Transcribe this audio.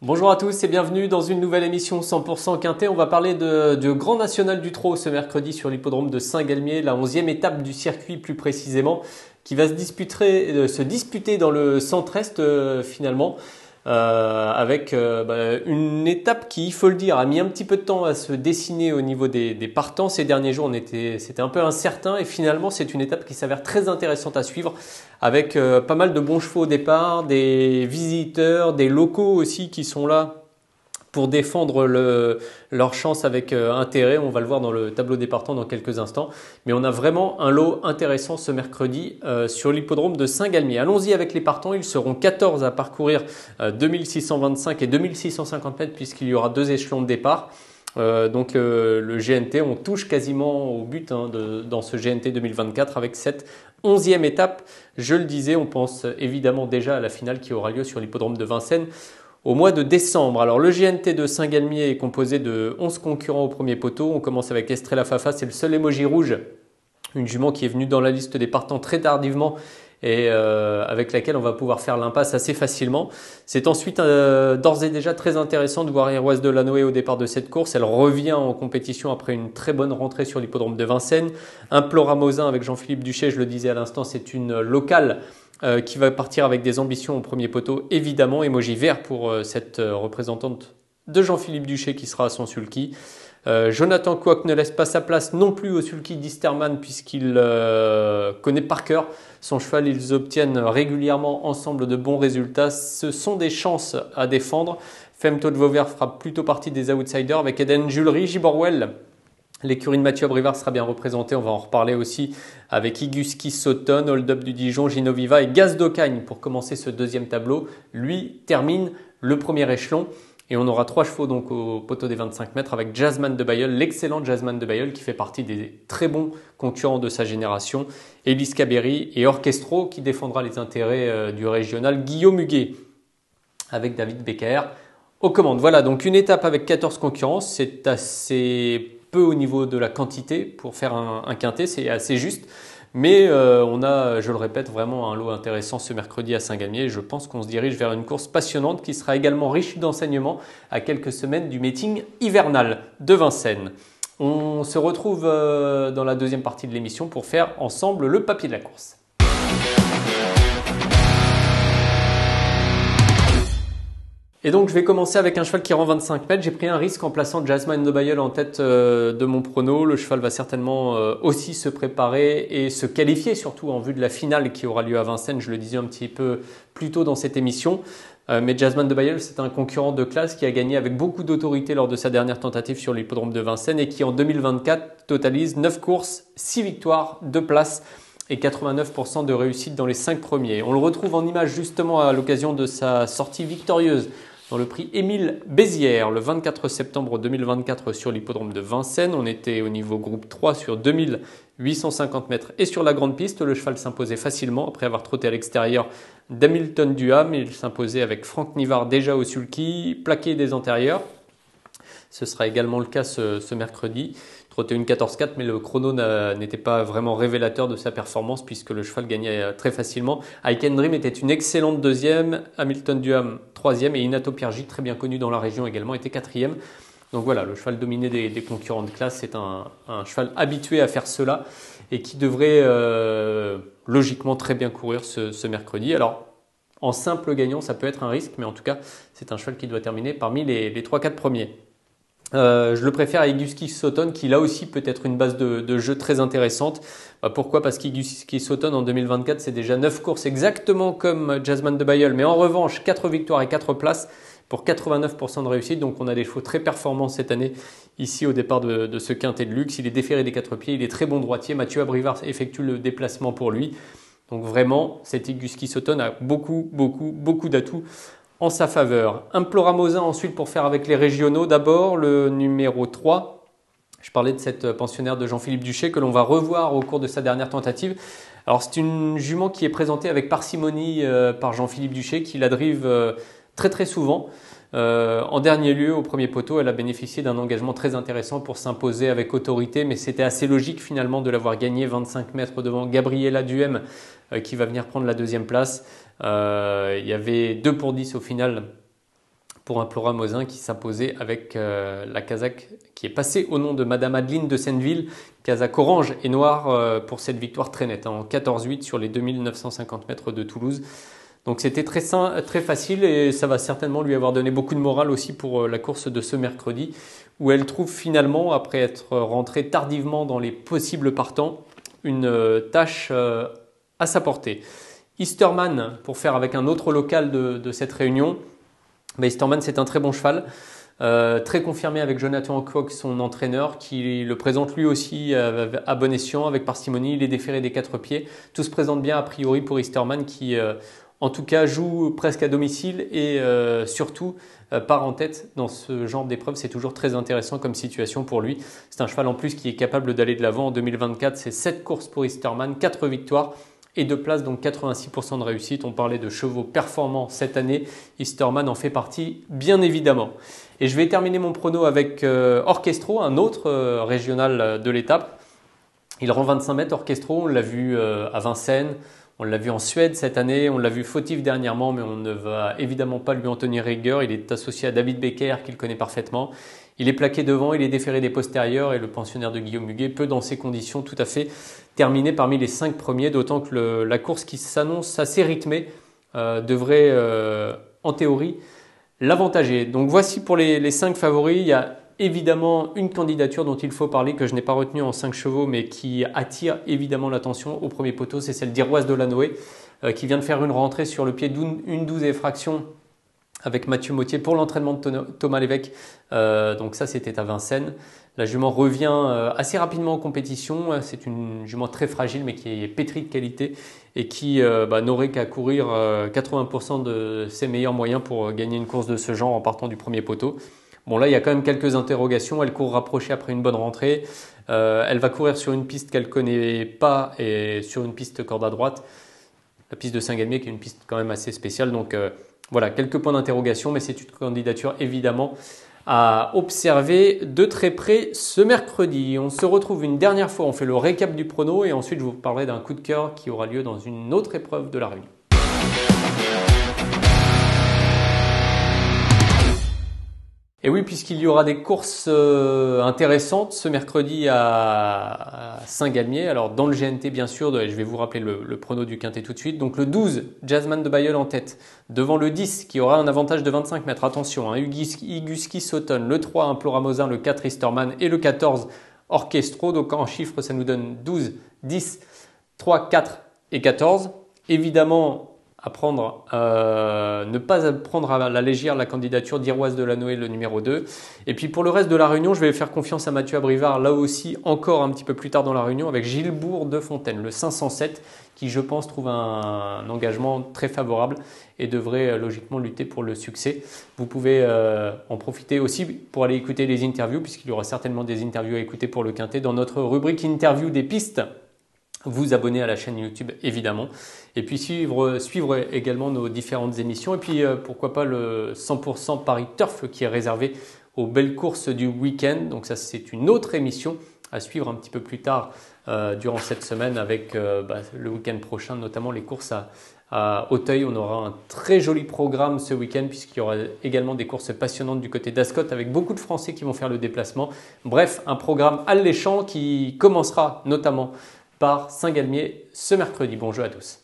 Bonjour à tous et bienvenue dans une nouvelle émission 100% Quintet. On va parler de Grand National du Trot ce mercredi sur l'hippodrome de Saint-Galmier, la 11e étape du circuit plus précisément, qui va se disputer dans le centre-est finalement. Avec une étape qui, il faut le dire, a mis un petit peu de temps à se dessiner au niveau des partants. Ces derniers jours, c'était un peu incertain et finalement, c'est une étape qui s'avère très intéressante à suivre avec pas mal de bons chevaux au départ, des visiteurs, des locaux aussi qui sont là pour défendre leur chance avec intérêt. On va le voir dans le tableau des partants dans quelques instants. Mais on a vraiment un lot intéressant ce mercredi sur l'hippodrome de Saint-Galmier. Allons-y avec les partants. Ils seront 14 à parcourir 2625 et 2650 mètres puisqu'il y aura deux échelons de départ. Donc le GNT, on touche quasiment au but dans ce GNT 2024 avec cette 11e étape. Je le disais, on pense évidemment déjà à la finale qui aura lieu sur l'hippodrome de Vincennes au mois de décembre. Alors le GNT de Saint-Galmier est composé de 11 concurrents au premier poteau. On commence avec Estrella Fafa, c'est le seul émoji rouge, une jument qui est venue dans la liste des partants très tardivement et avec laquelle on va pouvoir faire l'impasse assez facilement. C'est ensuite d'ores et déjà très intéressant de voir Héroïse de Lanoé au départ de cette course. Elle revient en compétition après une très bonne rentrée sur l'hippodrome de Vincennes. Imploramosin avec Jean-Philippe Duché, je le disais à l'instant, c'est une locale qui va partir avec des ambitions au premier poteau, évidemment. Émoji vert pour cette représentante de Jean-Philippe Duché qui sera à son sulky. Jonathan Coq ne laisse pas sa place non plus au sulky d'Isterman puisqu'il connaît par cœur son cheval. Ils obtiennent régulièrement ensemble de bons résultats. Ce sont des chances à défendre. Femto de Vauvert fera plutôt partie des outsiders avec Eden Julery, Giborwell. L'écurie de Mathieu Abrivard sera bien représentée, on va en reparler aussi avec Iguski Sauton, Hold Up du Dijon, Gino Viva et Gaz d'Ocagne pour commencer ce deuxième tableau. Lui termine le premier échelon et on aura trois chevaux donc au poteau des 25 mètres avec Jazzman de Bayeul, l'excellent Jazzman de Bayeul qui fait partie des très bons concurrents de sa génération, Elis Caberi et Orchestro qui défendra les intérêts du régional, Guillaume Huguet avec David Becker aux commandes. Voilà donc une étape avec 14 concurrents, c'est assez peu au niveau de la quantité pour faire un quintet, c'est assez juste. Mais on a, je le répète, vraiment un lot intéressant ce mercredi à Saint-Galmier. Je pense qu'on se dirige vers une course passionnante qui sera également riche d'enseignements à quelques semaines du meeting hivernal de Vincennes. On se retrouve dans la deuxième partie de l'émission pour faire ensemble le papier de la course. Et donc je vais commencer avec un cheval qui rend 25 mètres. J'ai pris un risque en plaçant Jazzman de Bayeul en tête de mon prono. Le cheval va certainement aussi se préparer et se qualifier surtout en vue de la finale qui aura lieu à Vincennes. Je le disais un petit peu plus tôt dans cette émission. Mais Jazzman de Bayeul, c'est un concurrent de classe qui a gagné avec beaucoup d'autorité lors de sa dernière tentative sur l'hippodrome de Vincennes et qui en 2024 totalise 9 courses, 6 victoires, 2 places et 89% de réussite dans les 5 premiers. On le retrouve en image justement à l'occasion de sa sortie victorieuse dans le prix Émile Bézières le 24 septembre 2024 sur l'hippodrome de Vincennes. On était au niveau groupe 3 sur 2850 mètres et sur la grande piste. Le cheval s'imposait facilement après avoir trotté à l'extérieur d'Hamilton Duham. Il s'imposait avec Franck Nivard déjà au sulky, plaqué des antérieurs. Ce sera également le cas ce mercredi. Trotté une 14-4, mais le chrono n'était pas vraiment révélateur de sa performance puisque le cheval gagnait très facilement. I Can Dream était une excellente deuxième, Hamilton Duham troisième et Inato Piergic, très bien connu dans la région également, était quatrième. Donc voilà, le cheval dominé des concurrents de classe, c'est un cheval habitué à faire cela et qui devrait logiquement très bien courir ce mercredi. Alors, en simple gagnant, ça peut être un risque, mais en tout cas, c'est un cheval qui doit terminer parmi les 3-4 premiers. Je le préfère à Iguski Sauton qui là aussi peut être une base de jeu très intéressante. Pourquoi ? Parce qu'Iguski Sauton en 2024 c'est déjà 9 courses exactement comme Jazzman de Bayeul, mais en revanche 4 victoires et 4 places pour 89% de réussite. Donc on a des chevaux très performants cette année ici au départ de ce quintet de luxe. Il est déféré des 4 pieds, il est très bon droitier. Mathieu Abrivard effectue le déplacement pour lui. Donc vraiment cet Iguski Sauton a beaucoup d'atouts en sa faveur. Imploramosin ensuite pour faire avec les régionaux. D'abord le numéro 3. Je parlais de cette pensionnaire de Jean-Philippe Duché que l'on va revoir au cours de sa dernière tentative. Alors c'est une jument qui est présentée avec parcimonie par Jean-Philippe Duché qui la drive très souvent. En dernier lieu, au premier poteau, elle a bénéficié d'un engagement très intéressant pour s'imposer avec autorité, mais c'était assez logique finalement de l'avoir gagné 25 mètres devant Gabriela Duhem qui va venir prendre la deuxième place. Il y avait 2 pour 10 au final pour un Ploramosin qui s'imposait avec la casaque qui est passée au nom de Madame Adeline de Senneville, casaque orange et noire pour cette victoire très nette, en 14-8 sur les 2950 mètres de Toulouse. Donc c'était très facile et ça va certainement lui avoir donné beaucoup de morale aussi pour la course de ce mercredi, où elle trouve finalement, après être rentrée tardivement dans les possibles partants, une tâche à sa portée. Easterman, pour faire avec un autre local de cette réunion, Easterman c'est un très bon cheval, très confirmé avec Jonathan Hancock, son entraîneur, qui le présente lui aussi à bon escient, avec parcimonie. Il est déféré des 4 pieds. Tout se présente bien a priori pour Easterman qui en tout cas joue presque à domicile et surtout part en tête dans ce genre d'épreuve. C'est toujours très intéressant comme situation pour lui. C'est un cheval en plus qui est capable d'aller de l'avant. En 2024, c'est 7 courses pour Easterman, 4 victoires et 2 places, donc 86% de réussite. On parlait de chevaux performants cette année. Easterman en fait partie, bien évidemment. Et je vais terminer mon prono avec Orchestro, un autre régional de l'étape. Il rend 25 mètres, Orchestro. On l'a vu à Vincennes. On l'a vu en Suède cette année, on l'a vu fautif dernièrement, mais on ne va évidemment pas lui en tenir rigueur. Il est associé à David Becker, qu'il connaît parfaitement. Il est plaqué devant, il est déféré des postérieurs et le pensionnaire de Guillaume Huguet peut, dans ces conditions, tout à fait terminer parmi les 5 premiers, d'autant que la course qui s'annonce assez rythmée devrait, en théorie, l'avantager. Donc voici pour les 5 favoris. Il y a évidemment une candidature dont il faut parler, que je n'ai pas retenue en 5 chevaux, mais qui attire évidemment l'attention au premier poteau, c'est celle d'Iroise de Lanoé, qui vient de faire une rentrée sur le pied d'une 12 et fraction avec Mathieu Mottier pour l'entraînement de Thomas Lévesque. Donc ça, c'était à Vincennes. La jument revient assez rapidement en compétition. C'est une jument très fragile, mais qui est pétrie de qualité et qui n'aurait qu'à courir 80% de ses meilleurs moyens pour gagner une course de ce genre en partant du premier poteau. Bon, là, il y a quand même quelques interrogations. Elle court rapprochée après une bonne rentrée. Elle va courir sur une piste qu'elle ne connaît pas et sur une piste corde à droite. La piste de Saint-Galmier qui est une piste quand même assez spéciale. Donc voilà, quelques points d'interrogation, mais c'est une candidature évidemment à observer de très près ce mercredi. On se retrouve une dernière fois, on fait le récap du prono et ensuite je vous parlerai d'un coup de cœur qui aura lieu dans une autre épreuve de la Réunion. Et oui, puisqu'il y aura des courses intéressantes ce mercredi à Saint-Galmier. Alors dans le GNT bien sûr, je vais vous rappeler le prono du quintet tout de suite. Donc le 12, Jazzman de Bayeul en tête. Devant le 10 qui aura un avantage de 25 mètres. Attention, hein, Iguski Sauton, le 3 un Ploramosin, le 4 Easterman et le 14 Orchestro. Donc en chiffres ça nous donne 12, 10, 3, 4 et 14. Évidemment, ne pas prendre à la légère la candidature d'Iroise de Lanoé, le numéro 2. Et puis pour le reste de la Réunion, je vais faire confiance à Mathieu Abrivard, là aussi encore un petit peu plus tard dans la Réunion, avec Gilles-Bourg de Fontaine, le 507, qui je pense trouve un engagement très favorable et devrait logiquement lutter pour le succès. Vous pouvez en profiter aussi pour aller écouter les interviews, puisqu'il y aura certainement des interviews à écouter pour le quintet dans notre rubrique interview des pistes. Vous abonner à la chaîne YouTube évidemment et puis suivre également nos différentes émissions et puis pourquoi pas le 100% Paris Turf qui est réservé aux belles courses du week-end. Donc ça c'est une autre émission à suivre un petit peu plus tard durant cette semaine avec le week-end prochain, notamment les courses à Auteuil. On aura un très joli programme ce week-end puisqu'il y aura également des courses passionnantes du côté d'Ascot avec beaucoup de Français qui vont faire le déplacement. Bref, un programme alléchant qui commencera notamment par Saint-Galmier ce mercredi. Bon jeu à tous.